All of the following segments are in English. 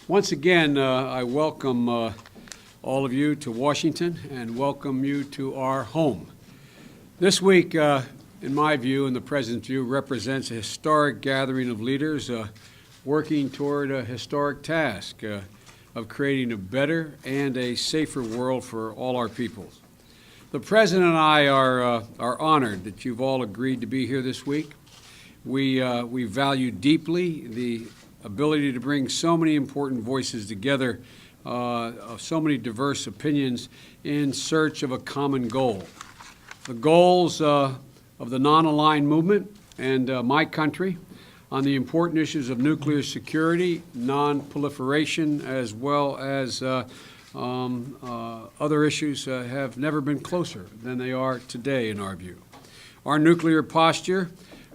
Once again, I welcome all of you to Washington and welcome you to our home. This week, in my view and the President's view, represents a historic gathering of leaders working toward a historic task of creating a better and a safer world for all our peoples. The President and I are honored that you've all agreed to be here this week. We value deeply the ability to bring so many important voices together, of so many diverse opinions in search of a common goal. The goals of the non-aligned movement and my country on the important issues of nuclear security, non-proliferation, as well as other issues have never been closer than they are today in our view. Our nuclear posture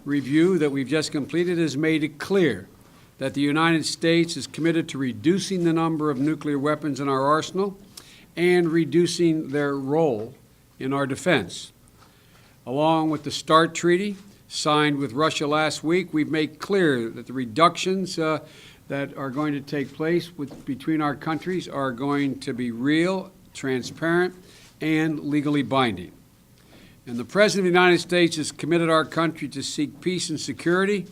review that we've just completed has made it clear that the United States is committed to reducing the number of nuclear weapons in our arsenal and reducing their role in our defense. Along with the START Treaty signed with Russia last week, we've made clear that the reductions that are going to take place between our countries are going to be real, transparent, and legally binding. And the President of the United States has committed our country to seek peace and security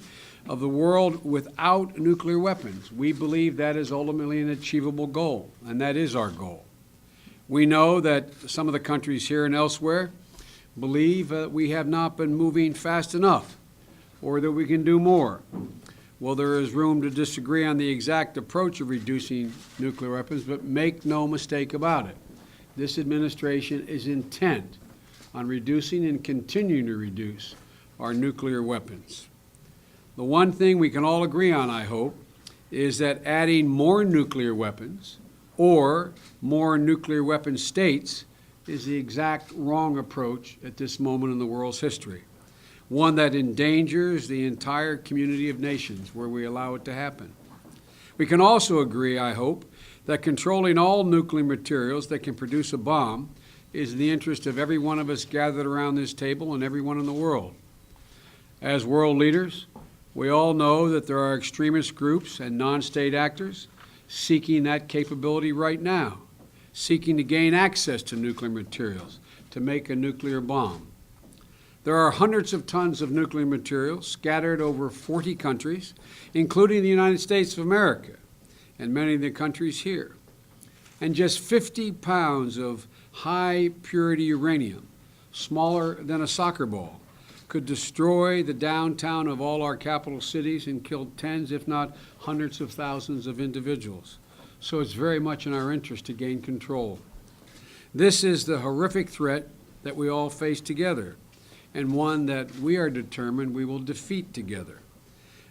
of the world without nuclear weapons. We believe that is ultimately an achievable goal, and that is our goal. We know that some of the countries here and elsewhere believe that we have not been moving fast enough or that we can do more. Well, there is room to disagree on the exact approach of reducing nuclear weapons, but make no mistake about it. This administration is intent on reducing and continuing to reduce our nuclear weapons. The one thing we can all agree on, I hope, is that adding more nuclear weapons or more nuclear weapon states is the exact wrong approach at this moment in the world's history, one that endangers the entire community of nations where we allow it to happen. We can also agree, I hope, that controlling all nuclear materials that can produce a bomb is in the interest of every one of us gathered around this table and everyone in the world. As world leaders, we all know that there are extremist groups and non-state actors seeking that capability right now, seeking to gain access to nuclear materials to make a nuclear bomb. There are hundreds of tons of nuclear material scattered over 40 countries, including the United States of America and many of the countries here. And just 50 pounds of high-purity uranium, smaller than a soccer ball, could destroy the downtown of all our capital cities and kill tens, if not hundreds of thousands of individuals. So it's very much in our interest to gain control. This is the horrific threat that we all face together, and one that we are determined we will defeat together.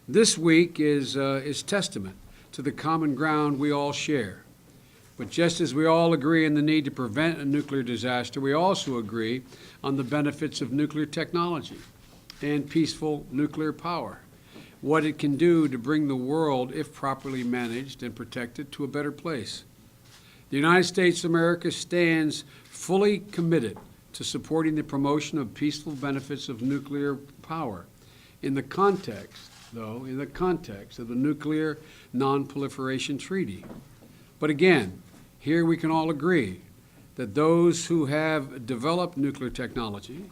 This week is testament to the common ground we all share. But just as we all agree in the need to prevent a nuclear disaster, we also agree on the benefits of nuclear technology and peaceful nuclear power, what it can do to bring the world, if properly managed and protected, to a better place. The United States of America stands fully committed to supporting the promotion of peaceful benefits of nuclear power in the context of the Nuclear Non-Proliferation Treaty. But again, here we can all agree that those who have developed nuclear technology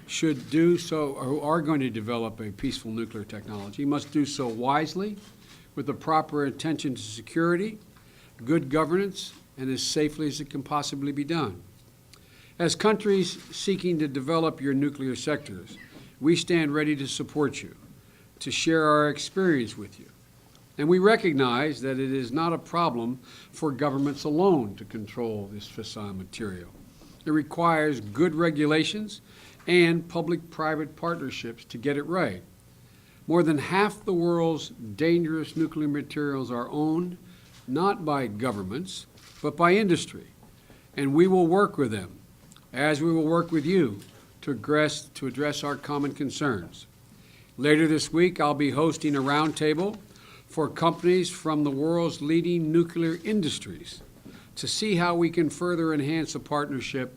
should do so, or who are going to develop a peaceful nuclear technology, must do so wisely, with the proper attention to security, good governance, and as safely as it can possibly be done. As countries seeking to develop your nuclear sectors, we stand ready to support you, to share our experience with you. And we recognize that it is not a problem for governments alone to control this fissile material. It requires good regulations and public-private partnerships to get it right. More than half the world's dangerous nuclear materials are owned not by governments, but by industry. And we will work with them, as we will work with you, to address our common concerns. Later this week, I'll be hosting a roundtable for companies from the world's leading nuclear industries to see how we can further enhance the partnership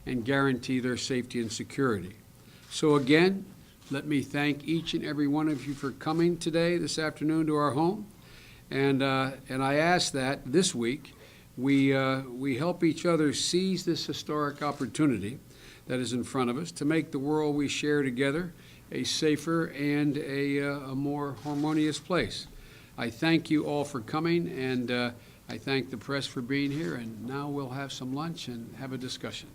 and guarantee their safety and security. So again, let me thank each and every one of you for coming today, this afternoon, to our home. And I ask that this week we help each other seize this historic opportunity that is in front of us to make the world we share together a safer and a more harmonious place. I thank you all for coming, and I thank the press for being here, and now we'll have some lunch and have a discussion.